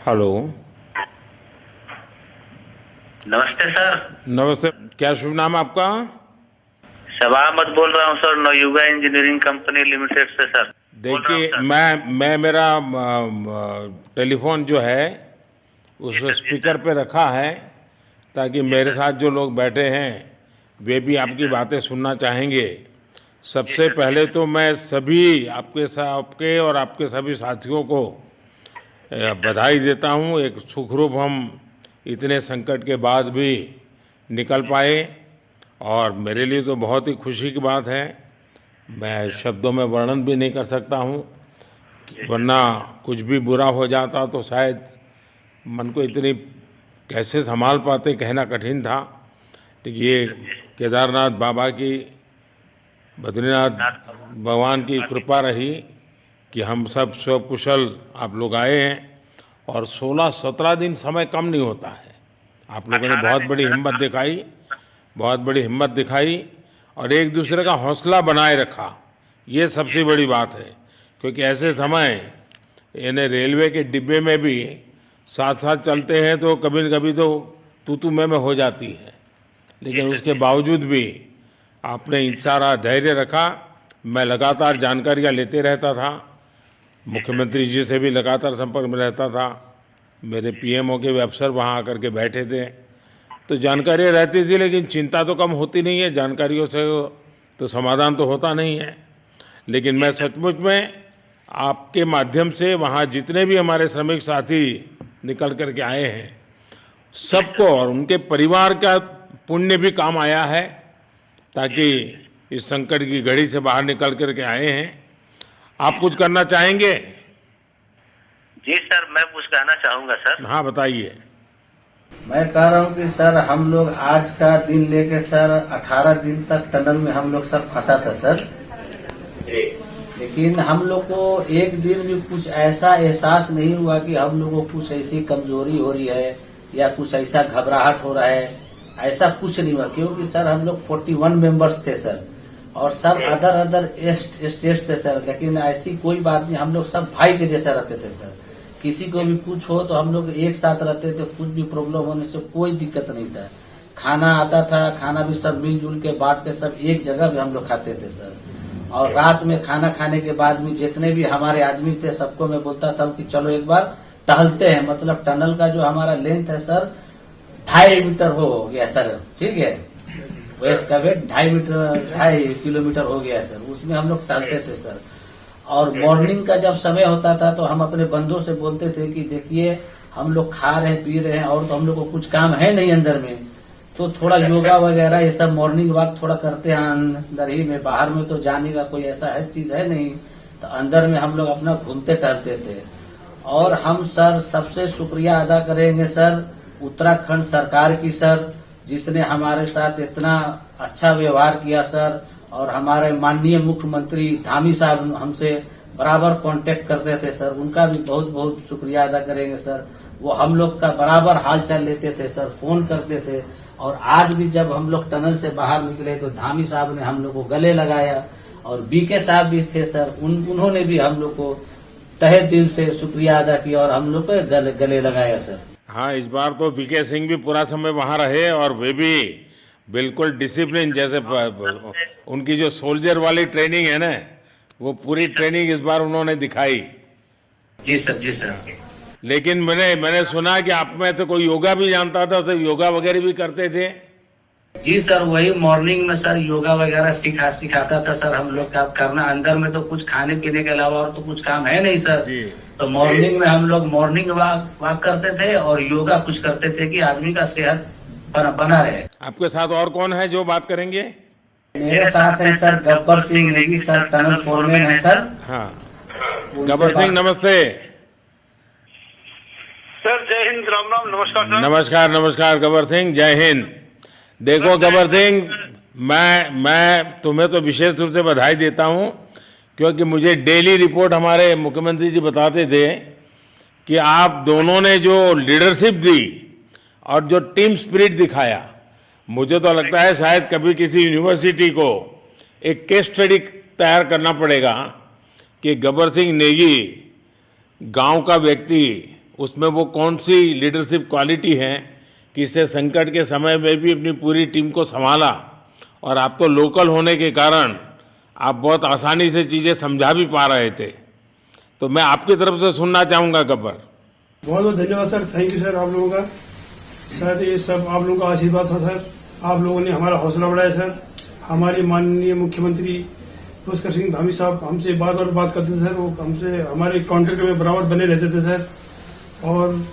Hello. नमस्ते sir. नमस्ते, क्या शुभ नाम आपका? शबा अहमद बोल रहा हूँ sir, Navayuga engineering company limited से सर। बोल रहा हूँ देखिए, सर। मैं मेरा टेलीफोन जो है जी उस सर, जी स्पीकर सर। पे रखा है ताकि जी मेरे सर। साथ जो लोग बैठे हैं वे भी जी आपकी सर। बातें सुनना चाहेंगे। जी सबसे सर, जी पहले सर। तो मैं सभी आपके और आपके सभी साथियों को जी सर। बधाई देता हूँ। एक सुखरूप हम इतने संकट के बाद भी निकल जी पाए सर। और जी मेरे लिए तो बहुत ही खुशी की बात है। मैं सर। शब्दों में वर्णन भी नहीं कर सकता हूँ, जी सर। वरना कुछ भी बुरा हो जाता तो शायद मन को इतनी कैसे संभाल पाते कहना कठिन था। तो जी ये सर। जी सर। केदारनाथ बाबा की, बद्रीनाथ नाथ बाबा भगवान की कृपा की। कृपा रही कि हम सब स्वकुशल आप लोग आए हैं। और 16-17 दिन समय कम नहीं होता है। आप लोगों ने 18 बहुत दिन बड़ी सर। हिम्मत दिखाई, बहुत बड़ी हिम्मत दिखाई और एक जी दूसरे का सर। हौसला बनाए रखा। ये जी सबसे सर। बड़ी बात है, क्योंकि जी ऐसे सर। समय यानी रेलवे के डिब्बे में भी साथ साथ जी चलते हैं तो कभी न कभी तो तू मैं हो जाती है, जी लेकिन सर। उसके जी सर। बावजूद भी आपने जी सर। सारा धैर्य रखा। मैं लगातार जी सर। जानकारियाँ लेते रहता था, जी सर। मुख्यमंत्री जी से भी लगातार संपर्क में रहता था, मेरे जी सर। पीएमओ के भी अफसर वहाँ आकर के बैठे थे। तो जी सर। जानकारियाँ रहती थी, लेकिन चिंता तो कम होती नहीं है, जानकारियों से तो समाधान तो होता नहीं है। लेकिन जी मैं सर। सचमुच में आपके माध्यम से वहाँ जितने भी हमारे श्रमिक साथी निकल कर के आए हैं, जी सबको सर। और उनके परिवार का पुण्य भी काम आया है, जी ताकि सर। जी सर। इस संकट की घड़ी से बाहर निकल कर के आए हैं। आप जी कुछ सर। करना चाहेंगे? जी सर, मैं कुछ कहना चाहूंगा सर। हाँ, बताइए। मैं कह रहा हूँ कि सर हम लोग आज का दिन लेके सर 18 दिन तक टनल में हम लोग सब फंसा था सर। जी। लेकिन हम लोग को एक दिन भी कुछ ऐसा एहसास नहीं हुआ कि हम लोग को कुछ ऐसी कमजोरी हो रही है या कुछ ऐसा घबराहट हो रहा है। ऐसा कुछ नहीं हुआ, क्योंकि सर हम लोग 41 मेंबर्स थे सर, और सब अदर स्टेट थे सर। लेकिन ऐसी कोई बात नहीं, हम लोग सब भाई के जैसा रहते थे सर। किसी को भी कुछ हो तो हम लोग एक साथ रहते थे, कुछ भी प्रॉब्लम होने से कोई दिक्कत नहीं था। खाना आता था, खाना भी सब मिलजुल के बांट के सब एक जगह भी हम लोग खाते थे सर। और रात में खाना खाने के बाद भी जितने भी हमारे आदमी थे सबको मैं बोलता था कि चलो एक बार टहलते हैं। मतलब टनल का जो हमारा लेंथ है सर 2.5 मीटर हो गया सर, ठीक है। वेस्ट का वेट 2.5 किलोमीटर हो गया सर। उसमें हम लोग टहलते थे सर। और मॉर्निंग का जब समय होता था तो हम अपने बंदों से बोलते थे कि देखिए हम लोग खा रहे हैं पी रहे हैं और तो हम लोग को कुछ काम है नहीं अंदर में, तो थोड़ा योगा वगैरह ये सब मॉर्निंग वॉक थोड़ा करते हैं अंदर ही में। बाहर में तो जाने का कोई ऐसा है चीज है नहीं, तो अंदर में हम लोग अपना घूमते टहलते थे। और हम सर सबसे शुक्रिया अदा करेंगे सर उत्तराखंड सरकार की सर, जिसने हमारे साथ इतना अच्छा व्यवहार किया सर। और हमारे माननीय मुख्यमंत्री धामी साहब हमसे बराबर कांटेक्ट करते थे सर, उनका भी बहुत बहुत शुक्रिया अदा करेंगे सर। वो हम लोग का बराबर हाल चाल लेते थे सर, फोन करते थे। और आज भी जब हम लोग टनल से बाहर निकले तो धामी साहब ने हम लोग को गले लगाया, और बीके साहब भी थे सर, उन्होंने भी हम लोग को तहे दिल से शुक्रिया अदा किया और हम लोग को गले लगाया सर। हाँ, इस बार तो बीके सिंह भी पूरा समय वहाँ रहे और वे भी बिल्कुल डिसिप्लिन, जैसे उनकी जो सोल्जर वाली ट्रेनिंग है ना, वो पूरी ट्रेनिंग इस बार उन्होंने दिखाई। जी सर। जी सर। लेकिन मैंने सुना कि आप में तो कोई योगा भी जानता था, तो योगा वगैरह भी करते थे। जी सर, वही मॉर्निंग में सर योगा वगैरह सिखाता था सर हम लोग का करना। अंदर में तो कुछ खाने पीने के अलावा और तो कुछ काम है नहीं सर। जी। तो मॉर्निंग में हम लोग मॉर्निंग वॉक करते थे और योगा कुछ करते थे कि आदमी का सेहत बना रहे। आपके साथ और कौन है जो बात करेंगे? मेरे साथ है sir Gabbar Singh Negi sir, tunnel foreman है सर। हाँ, उनसे गब्बर सिंह बात- नमस्ते। सर जय हिंद, राम राम, नमस्कार सर। नमस्कार नमस्कार गब्बर सिंह, जय हिंद। देखो गब्बर सिंह, मैं तुम्हें तो विशेष रूप से बधाई देता हूँ, क्योंकि मुझे डेली रिपोर्ट हमारे मुख्यमंत्री जी बताते थे कि आप दोनों ने जो लीडरशिप दी और जो टीम स्पिरिट दिखाया, मुझे तो लगता है शायद कभी किसी यूनिवर्सिटी को एक केस स्टडी तैयार करना पड़ेगा कि गब्बर सिंह नेगी गांव का व्यक्ति उसमें वो कौन सी लीडरशिप क्वालिटी है कि इससे संकट के समय में भी अपनी पूरी टीम को संभाला, और आप तो लोकल होने के कारण आप बहुत आसानी से चीज़ें समझा भी पा रहे थे। तो मैं आपकी तरफ से सुनना चाहूँगा गब्बर। बहुत बहुत धन्यवाद सर, थैंक यू सर आप लोगों का। सर ये सब आप लोगों का आशीर्वाद था सर, आप लोगों ने हमारा हौसला बढ़ाया सर। हमारे माननीय मुख्यमंत्री पुष्कर सिंह धामी साहब हमसे बात करते थे सर, वो हमसे हमारे कॉन्ट्रैक्ट में बराबर बने रहते थे सर। और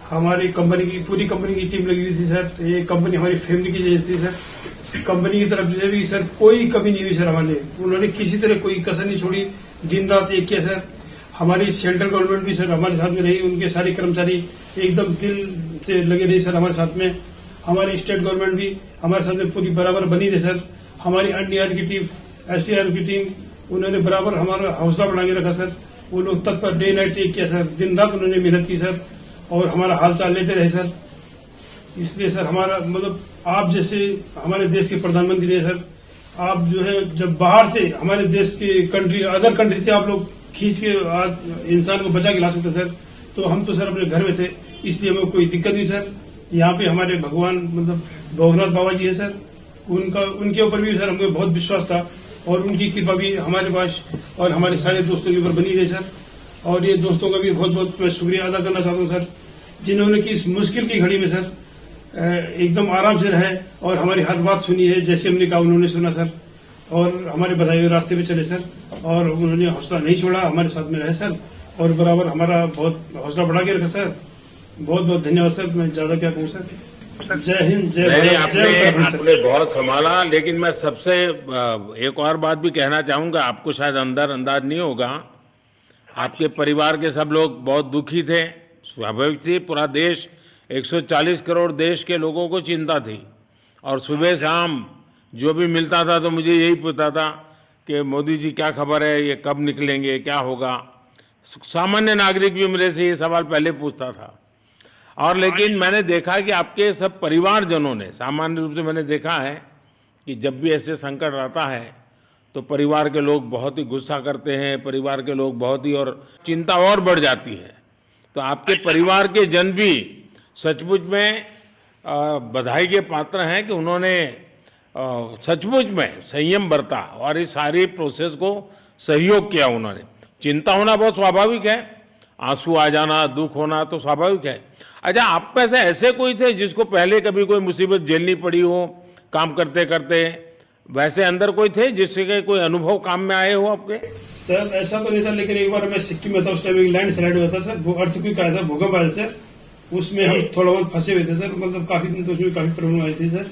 हमारी कंपनी की पूरी कंपनी की टीम लगी हुई थी सर, ये कंपनी हमारी फैमिली की जैसी थी सर। कंपनी की तरफ से भी सर कोई कमी नहीं हुई सर हमारे, उन्होंने किसी तरह कोई कसर नहीं छोड़ी, दिन रात एक किया सर। हमारी सेंट्रल गवर्नमेंट भी सर हमारे साथ में रही, उनके सारे कर्मचारी एकदम दिल से लगे रहे सर हमारे साथ में। हमारी स्टेट गवर्नमेंट भी हमारे साथ में पूरी बराबर बनी रही सर। हमारी एनडीआर की टीम, एसडीआर की टीम, उन्होंने बराबर हमारा हौसला बढ़ा के रखा सर। वो लोग तत्पर डे नाइट एक किया सर, दिन रात उन्होंने मेहनत की सर और हमारा हाल चाल लेते रहे सर। इसलिए सर हमारा मतलब आप जैसे हमारे देश के प्रधानमंत्री रहे सर, आप जो है जब बाहर से हमारे देश के कंट्री अदर कंट्री से आप लोग खींच के इंसान को बचा के ला सकते सर, तो हम तो सर अपने घर में थे, इसलिए हमें कोई दिक्कत नहीं सर। यहाँ पे हमारे भगवान मतलब भोगनाथ बाबा जी है सर, उनके ऊपर भी सर हमें बहुत विश्वास था और उनकी कृपा भी हमारे पास और हमारे सारे दोस्तों के ऊपर बनी रही सर। और ये दोस्तों का भी बहुत बहुत मैं शुक्रिया अदा करना चाहता हूँ सर, जिन्होंने कि इस मुश्किल की घड़ी में सर एकदम आराम से रहे और हमारी हर बात सुनी है, जैसे हमने कहा उन्होंने सुना सर और हमारे बताए हुए रास्ते पे चले सर। और उन्होंने हौसला नहीं छोड़ा, हमारे साथ में रहे सर और बराबर हमारा बहुत हौसला बढ़ा के रखा सर। बहुत बहुत धन्यवाद सर, मैं ज्यादा क्या कहूँ सर। जय हिंद, जय भारत, जय उत्तराखंड सर। आपने बहुत संभाला, लेकिन मैं सबसे एक और बात भी कहना चाहूंगा, आपको शायद अंदाज नहीं होगा, आपके परिवार के सब लोग बहुत दुखी थे, स्वाभाविक थी। पूरा देश 140 करोड़ देश के लोगों को चिंता थी और सुबह शाम जो भी मिलता था तो मुझे यही पूछता था कि मोदी जी क्या खबर है, ये कब निकलेंगे, क्या होगा। सामान्य नागरिक भी मेरे से ये सवाल पहले पूछता था। और लेकिन मैंने देखा कि आपके सब परिवारजनों ने, सामान्य रूप से मैंने देखा है कि जब भी ऐसे संकट आता है तो परिवार के लोग बहुत ही गुस्सा करते हैं, परिवार के लोग बहुत ही और चिंता और बढ़ जाती है। तो आपके परिवार के जन भी सचमुच में बधाई के पात्र हैं कि उन्होंने सचमुच में संयम बरता और इस सारी प्रोसेस को सहयोग किया उन्होंने। चिंता होना बहुत स्वाभाविक है, आंसू आ जाना, दुख होना तो स्वाभाविक है। अच्छा, आप में से ऐसे कोई थे जिसको पहले कभी कोई मुसीबत झेलनी पड़ी हो काम करते करते, वैसे अंदर कोई थे जिससे कोई अनुभव काम में आए हो आपके? सर ऐसा तो नहीं था, लेकिन एक बार मैं सिक्किम में था, उस टाइम एक लैंड स्लाइड हुआ था सर, अर्थक्वेक आया था, भूकंप आया सर, उसमें हम थोड़ा बहुत फंसे हुए थे सर, मतलब काफी दिन तो उसमें काफी प्रॉब्लम आई थी सर,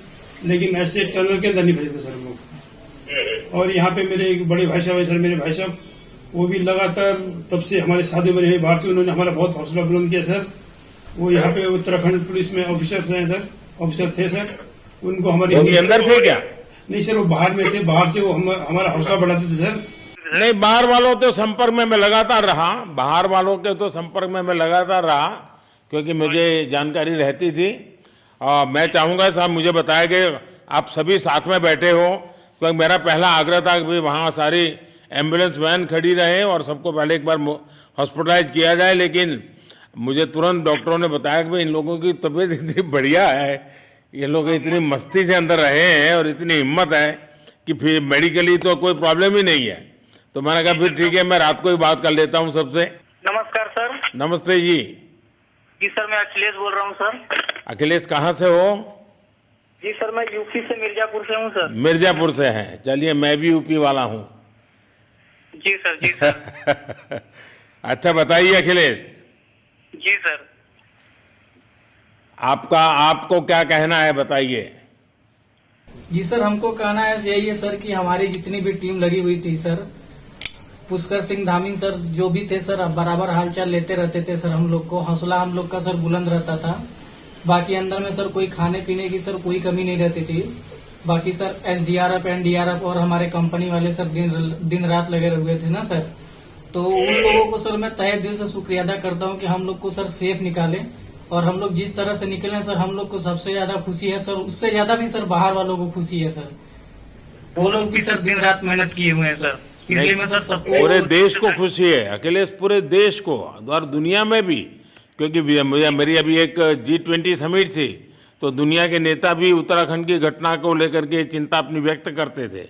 लेकिन ऐसे टनल के अंदर नहीं फंसे थे सर हम लोग। और यहाँ पे मेरे एक बड़े भाई साहब है सर, मेरे भाई साहब वो भी लगातार तब से हमारे साथ में रहे बाहर से, उन्होंने हमारा बहुत हौसला बुलंद किया सर। वो यहाँ पे उत्तराखंड पुलिस में ऑफिसर्स हैं सर, ऑफिसर थे सर, उनको हमारे अंदर थे क्या? नहीं सर, वो बाहर में थे, बाहर से वो हमारा हौसला बढ़ाते थे सर। नहीं, बाहर वालों के संपर्क में मैं लगातार रहा, बाहर वालों के तो संपर्क में मैं लगातार रहा क्योंकि मुझे जानकारी रहती थी। और मैं चाहूंगा साहब, मुझे बताया कि आप सभी साथ में बैठे हो, क्योंकि मेरा पहला आग्रह था कि वहाँ सारी एम्बुलेंस वैन खड़ी रहे और सबको पहले एक बार हॉस्पिटलाइज किया जाए। लेकिन मुझे तुरंत डॉक्टरों ने बताया कि भाई इन लोगों की तबीयत इतनी बढ़िया है, ये लोग इतनी मस्ती से अंदर रहे हैं और इतनी हिम्मत है कि फिर मेडिकली तो कोई प्रॉब्लम ही नहीं है। तो मैंने कहा फिर ठीक है, मैं रात को ही बात कर लेता हूँ सबसे। नमस्कार सर। नमस्ते जी। जी सर, मैं अखिलेश बोल रहा हूँ सर। अखिलेश कहाँ से हो? जी सर, मैं यूपी से मिर्जापुर से हूँ सर। मिर्जापुर से हैं, चलिए मैं भी यूपी वाला हूँ। जी सर, जी सर। अच्छा बताइए अखिलेश। जी सर। आपको क्या कहना है, बताइए। जी सर, हमको कहना है यही है सर कि हमारी जितनी भी टीम लगी हुई थी सर, पुष्कर सिंह धामी सर जो भी थे सर, बराबर हालचाल लेते रहते थे सर। हम लोग को हौसला हम लोग का सर बुलंद रहता था। बाकी अंदर में सर कोई खाने पीने की सर कोई कमी नहीं रहती थी। बाकी सर एसडीआरएफ, एनडीआरएफ और हमारे कंपनी वाले सर दिन रात लगे हुए थे ना सर। तो उन लोगों को सर मैं तहे दिल से शुक्रिया अदा करता हूँ कि हम लोग को सर सेफ निकाले। और हम लोग जिस तरह से निकले सर, हम लोग को सबसे ज्यादा खुशी है सर, उससे ज्यादा भी सर बाहर वालों को खुशी है सर। वो लोग भी सर दिन रात मेहनत किए हुए हैं सर, इसलिए मैं सर सबको, पूरे देश को खुशी है अखिलेश, पूरे देश को और दुनिया में भी क्योंकि मेरी अभी एक G20 समिट थी, तो दुनिया के नेता भी उत्तराखंड की घटना को लेकर के चिंता अपनी व्यक्त करते थे।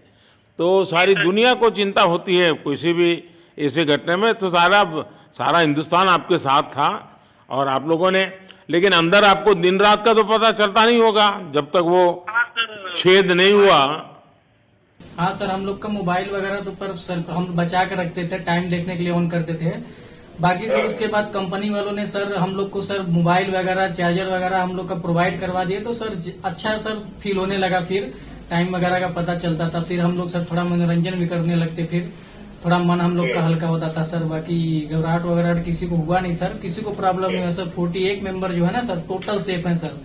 तो सारी दुनिया को चिंता होती है किसी भी ऐसे घटना में, तो सारा हिंदुस्तान आपके साथ था और आप लोगों ने, लेकिन अंदर आपको दिन रात का तो पता चलता नहीं होगा जब तक वो छेद नहीं हुआ। हाँ सर, हम लोग का मोबाइल वगैरह तो पर सर हम बचा के रखते थे, टाइम देखने के लिए ऑन करते थे। बाकी सर उसके बाद कंपनी वालों ने सर हम लोग को सर मोबाइल वगैरह, चार्जर वगैरह हम लोग का प्रोवाइड करवा दिए, तो सर अच्छा सर फील होने लगा। फिर टाइम वगैरह का पता चलता था, फिर हम लोग सर थोड़ा मनोरंजन भी करने लगते, फिर थोड़ा मन हम लोग का हल्का होता था सर। बाकी घबराहट वगैरह किसी को हुआ नहीं सर, किसी को प्रॉब्लम नहीं है सर। 41 मेंबर जो है ना सर, टोटल सेफ है सर।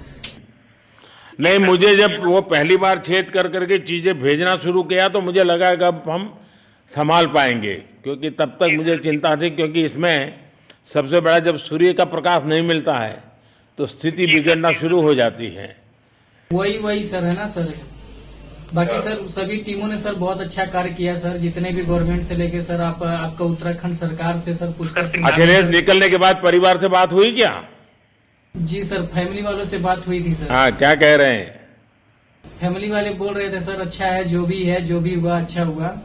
नहीं, मुझे जब वो पहली बार छेद कर करके चीजें भेजना शुरू किया तो मुझे लगा कि अब हम संभाल पाएंगे, क्योंकि तब तक मुझे चिंता थी, क्योंकि इसमें सबसे बड़ा जब सूर्य का प्रकाश नहीं मिलता है तो स्थिति बिगड़ना शुरू हो जाती है। वही सर है ना सर। बाकी सर सभी टीमों ने सर बहुत अच्छा कार्य किया सर, जितने भी गवर्नमेंट से लेके सर आपका उत्तराखंड सरकार से सर पुष्कर। अखिलेश निकलने के बाद परिवार से बात हुई क्या? जी सर, फैमिली वालों से बात हुई थी सर। हाँ, क्या कह रहे हैं? फैमिली वाले बोल रहे थे सर अच्छा है, जो भी हुआ अच्छा हुआ।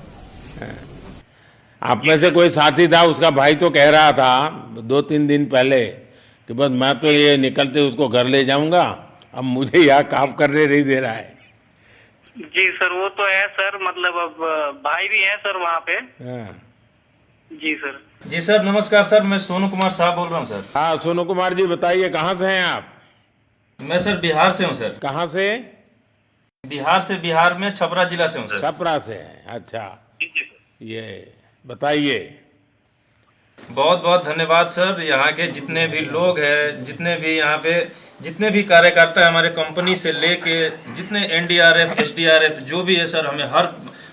आप में से कोई साथी था, उसका भाई तो कह रहा था 2-3 दिन पहले कि बस मैं तो ये निकलते उसको घर ले जाऊंगा, अब मुझे यहाँ काम करने नहीं दे रहा है। जी सर, वो तो है सर, मतलब अब भाई भी है सर वहाँ पे। हाँ। जी सर। जी सर, नमस्कार सर, मैं सोनू कुमार साहब बोल रहा हूँ सर। हाँ, सोनू कुमार जी बताइए, कहाँ से हैं आप? मैं सर बिहार से हूँ सर। कहाँ से? बिहार में छपरा जिला से हूँ सर। छपरा से हैं, अच्छा। ये बताइए। बहुत बहुत धन्यवाद सर। यहाँ के जितने भी लोग हैं, जितने भी यहाँ पे जितने भी कार्यकर्ता है हमारे कंपनी से लेके, जितने NDRF SDRF जो भी है सर, हमें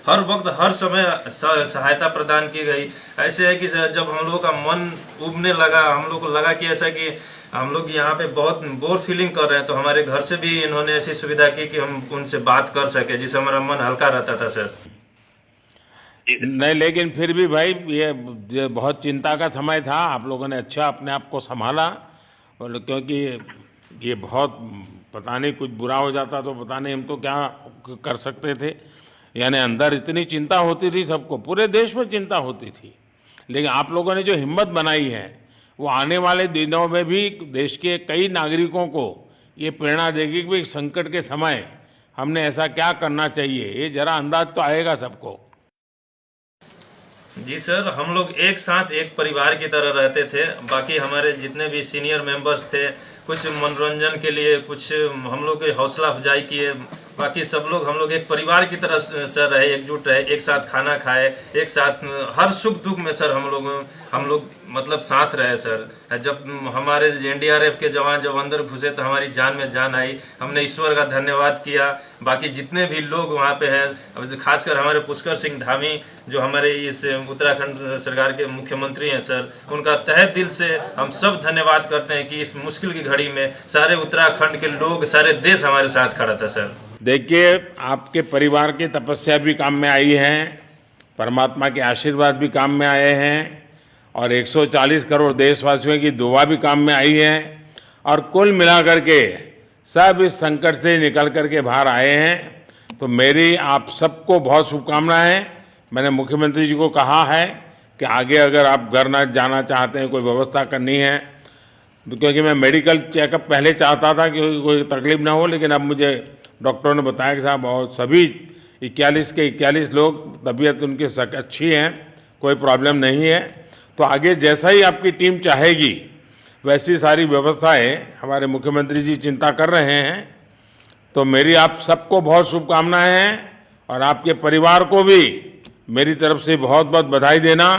हर वक्त हर समय सहायता प्रदान की गई। ऐसे है कि सर जब हम लोग का मन उबने लगा, हम लोग को लगा कि ऐसा कि हम लोग यहाँ पे बहुत बोर फीलिंग कर रहे हैं, तो हमारे घर से भी इन्होंने ऐसी सुविधा की कि हम उनसे बात कर सके, जिससे हमारा मन हल्का रहता था सर। नहीं, लेकिन फिर भी भाई ये बहुत चिंता का समय था, आप लोगों ने अच्छा अपने आप को संभाला, और क्योंकि ये बहुत पता नहीं कुछ बुरा हो जाता तो पता नहीं हम तो क्या कर सकते थे। यानी अंदर इतनी चिंता होती थी, सबको पूरे देश में चिंता होती थी, लेकिन आप लोगों ने जो हिम्मत बनाई है वो आने वाले दिनों में भी देश के कई नागरिकों को ये प्रेरणा देगी कि संकट के समय हमने ऐसा क्या करना चाहिए। ये जरा अंदाज तो आएगा सबको। जी सर, हम लोग एक साथ एक परिवार की तरह रहते थे। बाकी हमारे जितने भी सीनियर मेंबर्स थे, कुछ मनोरंजन के लिए, कुछ हम लोग की हौसला अफजाई किए। बाकी सब लोग हम लोग एक परिवार की तरह सर रहे, एकजुट रहे, एक साथ खाना खाए, एक साथ हर सुख दुख में सर हम लोग मतलब साथ रहे सर। जब हमारे NDRF के जवान जब अंदर घुसे तो हमारी जान में जान आई, हमने ईश्वर का धन्यवाद किया। बाकी जितने भी लोग वहाँ पे हैं, खासकर हमारे पुष्कर सिंह धामी जो हमारे इस उत्तराखंड सरकार के मुख्यमंत्री हैं सर, उनका तहे दिल से हम सब धन्यवाद करते हैं कि इस मुश्किल की घड़ी में सारे उत्तराखंड के लोग, सारे देश हमारे साथ खड़ा था सर। देखिए, आपके परिवार की तपस्या भी काम में आई है, परमात्मा के आशीर्वाद भी काम में आए हैं, और 140 करोड़ देशवासियों की दुआ भी काम में आई है, और कुल मिलाकर के सब इस संकट से निकल करके बाहर आए हैं। तो मेरी आप सबको बहुत शुभकामनाएं। मैंने मुख्यमंत्री जी को कहा है कि आगे अगर आप घर न जाना चाहते हैं, कोई व्यवस्था करनी है, तो क्योंकि मैं मेडिकल चेकअप पहले चाहता था कि कोई तकलीफ ना हो, लेकिन अब मुझे डॉक्टरों ने बताया कि साहब और सभी 41 के 41 लोग तबीयत उनकी अच्छी है, कोई प्रॉब्लम नहीं है। तो आगे जैसा ही आपकी टीम चाहेगी वैसी सारी व्यवस्थाएं हमारे मुख्यमंत्री जी चिंता कर रहे हैं। तो मेरी आप सबको बहुत शुभकामनाएं हैं, और आपके परिवार को भी मेरी तरफ से बहुत बहुत बधाई देना,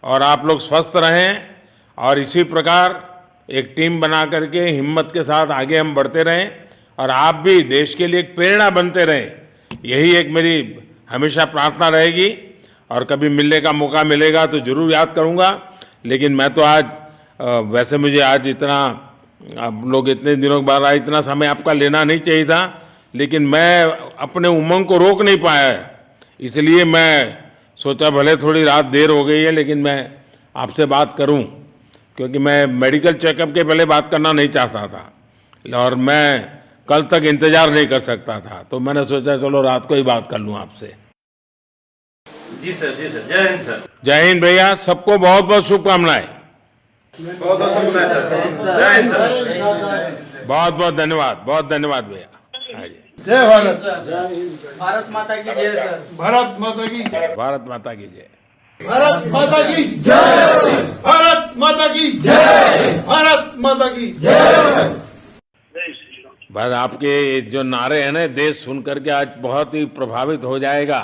और आप लोग स्वस्थ रहें, और इसी प्रकार एक टीम बना करके हिम्मत के साथ आगे हम बढ़ते रहें, और आप भी देश के लिए एक प्रेरणा बनते रहें। यही एक मेरी हमेशा प्रार्थना रहेगी, और कभी मिलने का मौका मिलेगा तो जरूर याद करूंगा। लेकिन मैं तो आज वैसे मुझे आज इतना, आप लोग इतने दिनों के बाद आए, इतना समय आपका लेना नहीं चाहिए था, लेकिन मैं अपने उमंग को रोक नहीं पाया, इसलिए मैं सोचा भले थोड़ी रात देर हो गई है लेकिन मैं आपसे बात करूं, क्योंकि मैं मेडिकल चेकअप के पहले बात करना नहीं चाहता था और मैं कल तक इंतजार नहीं कर सकता था, तो मैंने सोचा चलो रात को ही बात कर लूं आपसे। जी सर, जय हिंद सर। जय हिंद भैया, सबको बहुत बहुत शुभकामनाएं। बहुत बहुत शुभकामनाएं सर। जय हिंद सर। बहुत बहुत धन्यवाद भैया। हाँ जी। जय भारत। भारत माता की जय सर। भारत माता की भारत माता की जय। भारत माता की जय। भारत माता की जय। भारत माता की जय। बस आपके जो नारे हैं ना, देश सुन करके आज बहुत ही प्रभावित हो जाएगा।